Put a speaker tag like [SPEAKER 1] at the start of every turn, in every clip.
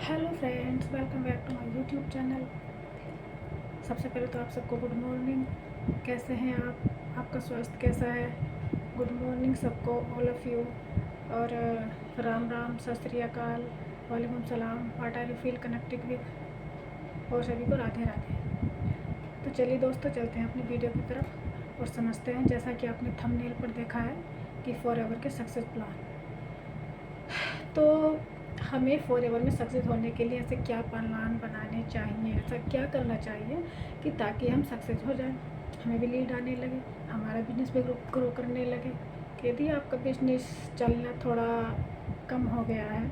[SPEAKER 1] Hello friends, welcome back to my YouTube channel. सबसे पहले तो आप सबको गुड मॉर्निंग। कैसे हैं आप? आपका स्वास्थ्य कैसा है? गुड मॉर्निंग सबको, ऑल ऑफ़ यू। और राम राम, सत श्री अकाल, वालेकुम सलाम, what are you feel connected with, और सभी को राधे राधे। तो चलिए दोस्तों, चलते हैं अपनी वीडियो की तरफ और समझते हैं। जैसा कि आपने थंबनेल पर देखा है कि फॉरएवर के सक्सेस प्लान। तो हमें फॉरएवर में सक्सेस होने के लिए ऐसे क्या प्लान बनाने चाहिए, ऐसा क्या करना चाहिए कि ताकि हम सक्सेस हो जाएं, हमें भी लीड आने लगे, हमारा बिजनेस भी ग्रो करने लगे। यदि आपका बिजनेस चलना थोड़ा कम हो गया है,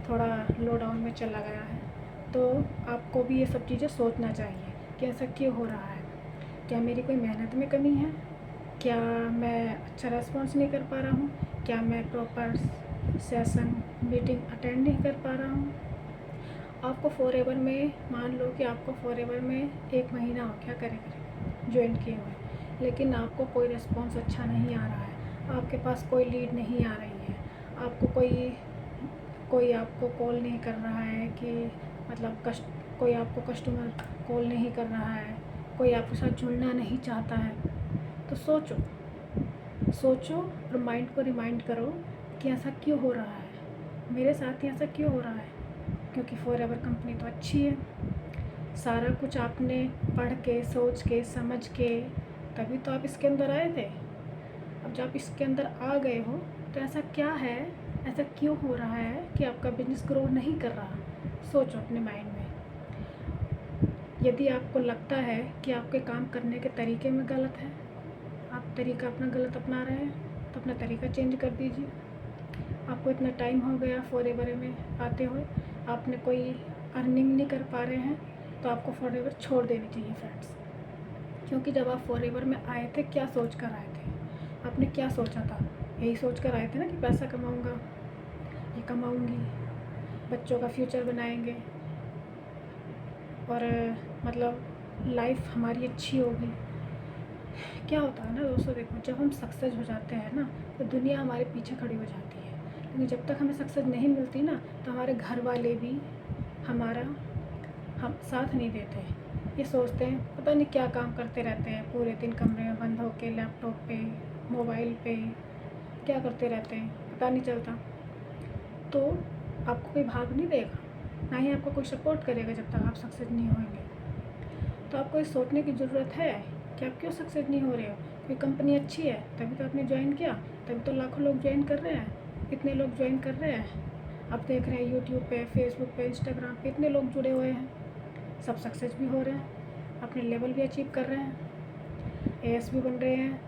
[SPEAKER 1] थोड़ा लो डाउन में चला गया है, तो आपको भी ये सब चीज़ें सोचना चाहिए कि ऐसा क्यों हो रहा है। क्या मेरी कोई मेहनत में कमी है? क्या मैं अच्छा रेस्पॉन्स नहीं कर पा रहा हूँ? क्या मैं प्रॉपर सेशन मीटिंग अटेंड नहीं कर पा रहा हूँ? आपको फॉरएवर में, मान लो कि आपको फॉरएवर में 1 महीना हो गया करे ज्वाइन किए हुए, लेकिन आपको कोई रिस्पॉन्स अच्छा नहीं आ रहा है, आपके पास कोई लीड नहीं आ रही है, आपको कोई आपको कॉल नहीं कर रहा है कि मतलब कोई आपको कस्टमर कॉल नहीं कर रहा है, कोई आपके साथ जुड़ना नहीं चाहता है, तो सोचो और माइंड को रिमाइंड करो कि ऐसा क्यों हो रहा है, मेरे साथ ही ऐसा क्यों हो रहा है। क्योंकि फॉरएवर कंपनी तो अच्छी है, सारा कुछ आपने पढ़ के, सोच के, समझ के तभी तो आप इसके अंदर आए थे। अब जब आप इसके अंदर आ गए हो तो ऐसा क्या है, ऐसा क्यों हो रहा है कि आपका बिजनेस ग्रो नहीं कर रहा। सोचो अपने माइंड में। यदि आपको लगता है कि आपके काम करने के तरीके में गलत है, आप तरीका अपना गलत अपना रहे हैं, तो अपना तरीका चेंज कर दीजिए। आपको इतना टाइम हो गया फॉरएवर में आते हुए, आपने कोई अर्निंग नहीं कर पा रहे हैं, तो आपको फॉरएवर छोड़ देनी चाहिए फ्रेंड्स। क्योंकि जब आप फॉरएवर में आए थे, क्या सोच कर आए थे? आपने क्या सोचा था? यही सोच कर आए थे ना कि पैसा कमाऊंगा, ये कमाऊंगी, बच्चों का फ्यूचर बनाएंगे और मतलब लाइफ हमारी अच्छी होगी। क्या होता है ना दोस्तों, देखो, जब हम सक्सेस हो जाते हैं ना, तो दुनिया हमारे पीछे खड़ी हो जाती है। लेकिन जब तक हमें सक्सेस नहीं मिलती ना, तो हमारे घर वाले भी हमारा हम साथ नहीं देते। ये सोचते हैं पता नहीं क्या काम करते रहते हैं, पूरे दिन कमरे में बंद होके लैपटॉप पे, मोबाइल पे क्या करते रहते हैं, पता नहीं चलता। तो आपको कोई भाग नहीं देगा, ना ही आपको कोई सपोर्ट करेगा जब तक आप सक्सेस नहीं होंगे। तो आपको ये सोचने की ज़रूरत है कि आप क्यों सक्सेस नहीं हो रहे हो। कोई कंपनी अच्छी है तभी तो आपने ज्वाइन किया, तभी तो लाखों लोग ज्वाइन कर रहे हैं, इतने लोग ज्वाइन कर रहे हैं। आप देख रहे हैं यूट्यूब पे, फेसबुक पे, इंस्टाग्राम पे इतने लोग जुड़े हुए हैं, सब सक्सेस भी हो रहे हैं, अपने लेवल भी अचीव कर रहे हैं, एएस भी बन रहे हैं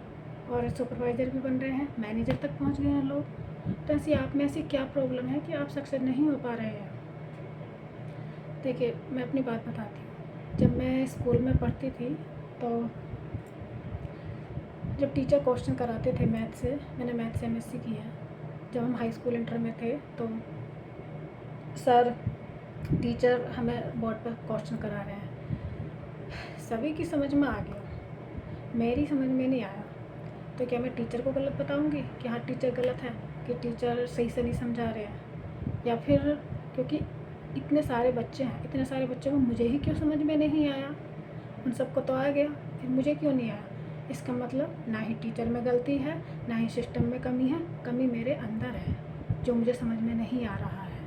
[SPEAKER 1] और सुपरवाइज़र भी बन रहे हैं, मैनेजर तक पहुंच गए हैं लोग। तो ऐसी आप में ऐसी क्या प्रॉब्लम है कि आप सक्सेस नहीं हो पा रहे हैं? देखिए, मैं अपनी बात बताती हूँ। जब मैं स्कूल में पढ़ती थी, तो जब टीचर क्वेश्चन कराते थे मैथ से, मैंने मैथ से एमएससी की है। जब हम हाई स्कूल इंटर में थे, तो सर टीचर हमें बोर्ड पर क्वेश्चन करा रहे हैं, सभी की समझ में आ गया, मेरी समझ में नहीं आया। तो क्या मैं टीचर को गलत बताऊंगी कि हाँ टीचर गलत है, कि टीचर सही से नहीं समझा रहे हैं, या फिर क्योंकि इतने सारे बच्चे हैं, इतने सारे बच्चों को मुझे ही क्यों समझ में नहीं आया, उन सबको तो आ गया, फिर मुझे क्यों नहीं आया? इसका मतलब ना ही टीचर में गलती है, ना ही सिस्टम में कमी है, कमी मेरे अंदर है जो मुझे समझ में नहीं आ रहा है।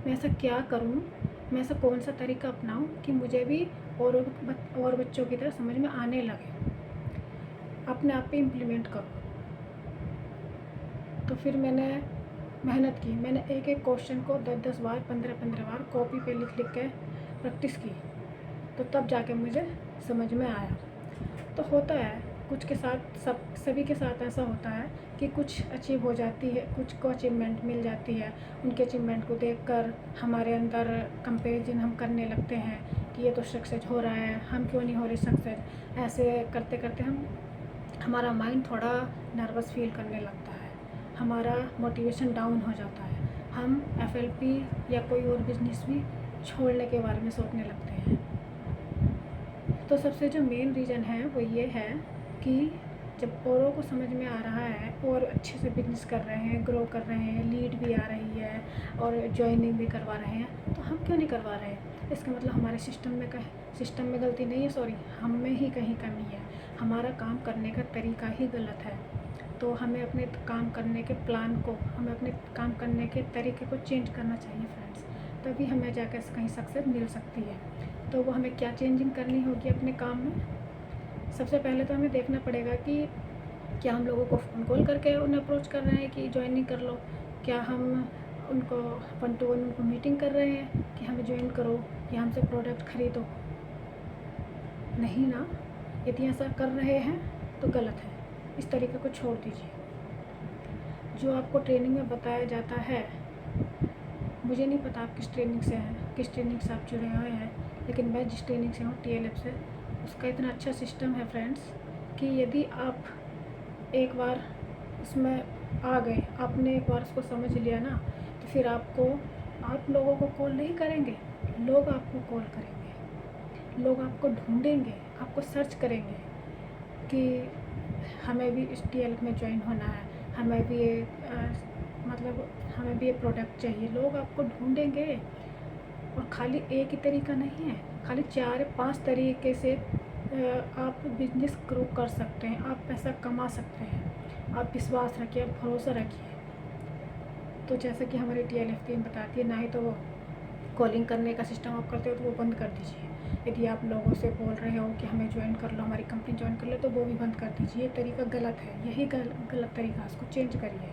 [SPEAKER 1] मैं ऐसा क्या करूं, मैं ऐसा कौन सा तरीका अपनाऊं कि मुझे भी और बच्चों की तरह समझ में आने लगे। अपने आप पे इम्प्लीमेंट करो। तो फिर मैंने मेहनत की, मैंने एक एक क्वेश्चन को 10-10 बार, 15-15 बार कॉपी पे लिख लिख के प्रैक्टिस की, तो तब जाके मुझे समझ में आया। तो होता है कुछ के साथ, सभी के साथ ऐसा होता है कि कुछ अचीव हो जाती है, कुछ को अचीवमेंट मिल जाती है, उनके अचीवमेंट को देखकर हमारे अंदर कंपैरिजन हम करने लगते हैं कि ये तो सक्सेस हो रहा है, हम क्यों नहीं हो रहे सक्सेस। ऐसे करते करते हमारा माइंड थोड़ा नर्वस फील करने लगता है, हमारा मोटिवेशन डाउन हो जाता है, हम एफएलपी या कोई और बिजनेस भी छोड़ने के बारे में सोचने लगते हैं। तो सबसे जो मेन रीज़न है वो ये है कि जब औरों को समझ में आ रहा है और अच्छे से बिजनेस कर रहे हैं, ग्रो कर रहे हैं, लीड भी आ रही है और ज्वाइनिंग भी करवा रहे हैं, तो हम क्यों नहीं करवा रहे हैं? इसका मतलब हमारे सिस्टम में गलती नहीं है, सॉरी, हम में ही कहीं कमी है, हमारा काम करने का तरीका ही गलत है। तो हमें अपने काम करने के प्लान को, हमें अपने काम करने के तरीके को चेंज करना चाहिए फ्रेंड्स, तभी हमें जाकर कहीं सक्सेस मिल सकती है। तो वो हमें क्या चेंजिंग करनी होगी अपने काम में? सबसे पहले तो हमें देखना पड़ेगा कि क्या हम लोगों को फ़ोन कॉल करके उन्हें अप्रोच कर रहे हैं कि ज्वाइनिंग कर लो, क्या हम उनको 1 to 1 उनको मीटिंग कर रहे हैं कि हमें ज्वाइन करो या हमसे प्रोडक्ट ख़रीदो? नहीं ना। यदि ऐसा कर रहे हैं तो गलत है, इस तरीके को छोड़ दीजिए। जो आपको ट्रेनिंग में बताया जाता है, मुझे नहीं पता आप किस ट्रेनिंग से हैं, किस ट्रेनिंग से आप जुड़े हुए हैं, लेकिन मैं जिस ट्रेनिंग से हूँ TLF से, उसका इतना अच्छा सिस्टम है फ्रेंड्स कि यदि आप एक बार उसमें आ गए, आपने एक बार उसको समझ लिया ना, तो फिर आप लोगों को कॉल नहीं करेंगे, लोग आपको कॉल करेंगे, लोग आपको ढूंढेंगे, आपको सर्च करेंगे कि हमें भी इस TLF में ज्वाइन होना है, हमें भी ये हमें भी ये प्रोडक्ट चाहिए। लोग आपको ढूंढेंगे। और खाली एक ही तरीका नहीं है, खाली 4-5 तरीके से आप बिजनेस ग्रो कर सकते हैं, आप पैसा कमा सकते हैं। आप विश्वास रखिए, आप भरोसा रखिए। तो जैसे कि हमारी TLF टीम बताती है, ना ही तो वो कॉलिंग करने का सिस्टम आप करते हो तो वो बंद कर दीजिए। यदि आप लोगों से बोल रहे हो कि हमें ज्वाइन कर लो, हमारी कंपनी ज्वाइन कर लो, तो वो भी बंद कर दीजिए। ये तरीका गलत है, यही गलत तरीका है, उसको चेंज करिए।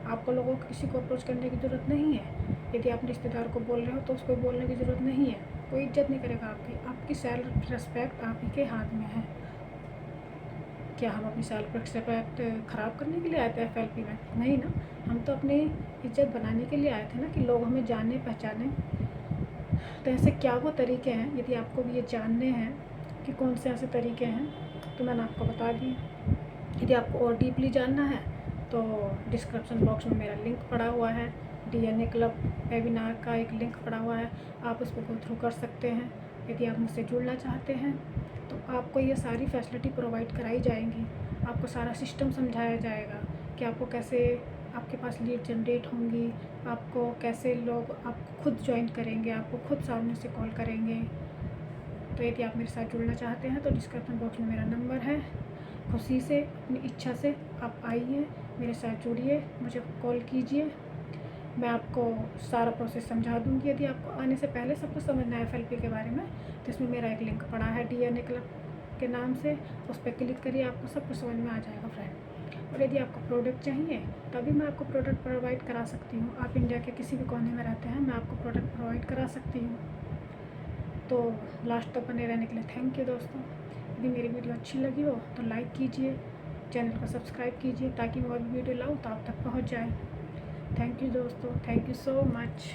[SPEAKER 1] आपको लोगों को किसी को अप्रोच करने की ज़रूरत नहीं है। यदि आप रिश्तेदार को बोल रहे हो तो उसको बोलने की ज़रूरत नहीं है, कोई इज्जत नहीं करेगा आपकी सेल्फ रिस्पेक्ट आप ही के हाथ में है। क्या हम अपनी सेल्फ रिस्पेक्ट ख़राब करने के लिए आए थे FLP में? नहीं ना, हम तो अपनी इज्जत बनाने के लिए आए थे ना, कि लोग हमें जाने पहचाने। तो ऐसे क्या वो तरीके हैं, यदि आपको भी ये जानने हैं कि कौन से ऐसे तरीके हैं, तो मैंने आपको बता दिए। यदि आपको और डीपली जानना है तो डिस्क्रिप्शन बॉक्स में मेरा लिंक पड़ा हुआ है, DNA क्लब वेबिनार का एक लिंक पड़ा हुआ है, आप उस पर गो थ्रू कर सकते हैं। यदि आप मुझसे जुड़ना चाहते हैं तो आपको ये सारी फैसिलिटी प्रोवाइड कराई जाएंगी, आपको सारा सिस्टम समझाया जाएगा कि आपको कैसे आपके पास लीड जनरेट होंगी, आपको कैसे लोग आपको खुद ज्वाइन करेंगे, आपको खुद सामने से कॉल करेंगे। तो यदि आप मेरे साथ जुड़ना चाहते हैं तो डिस्क्रिप्शन बॉक्स में मेरा नंबर है, खुशी से अपनी इच्छा से आप आइए, मेरे साथ जुड़िए, मुझे कॉल कीजिए, मैं आपको सारा प्रोसेस समझा दूँगी। यदि आपको आने से पहले सब कुछ समझना है FLP के बारे में, तो इसमें मेरा एक लिंक पड़ा है DNA क्लब के नाम से, उस पर क्लिक करिए, आपको सब कुछ समझ में आ जाएगा फ्रेंड। और यदि आपको प्रोडक्ट चाहिए तभी मैं आपको प्रोडक्ट प्रोवाइड करा सकती हूँ। आप इंडिया के किसी भी कोने में रहते हैं, मैं आपको प्रोडक्ट प्रोवाइड करा सकती हूँ। तो लास्ट तक बने रहने के लिए थैंक यू दोस्तों। यदि मेरी वीडियो अच्छी लगी हो तो लाइक कीजिए, चैनल को सब्सक्राइब कीजिए, ताकि मैं और वीडियो लाऊँ तो आप तक पहुँच जाए। थैंक यू दोस्तों, थैंक यू सो मच।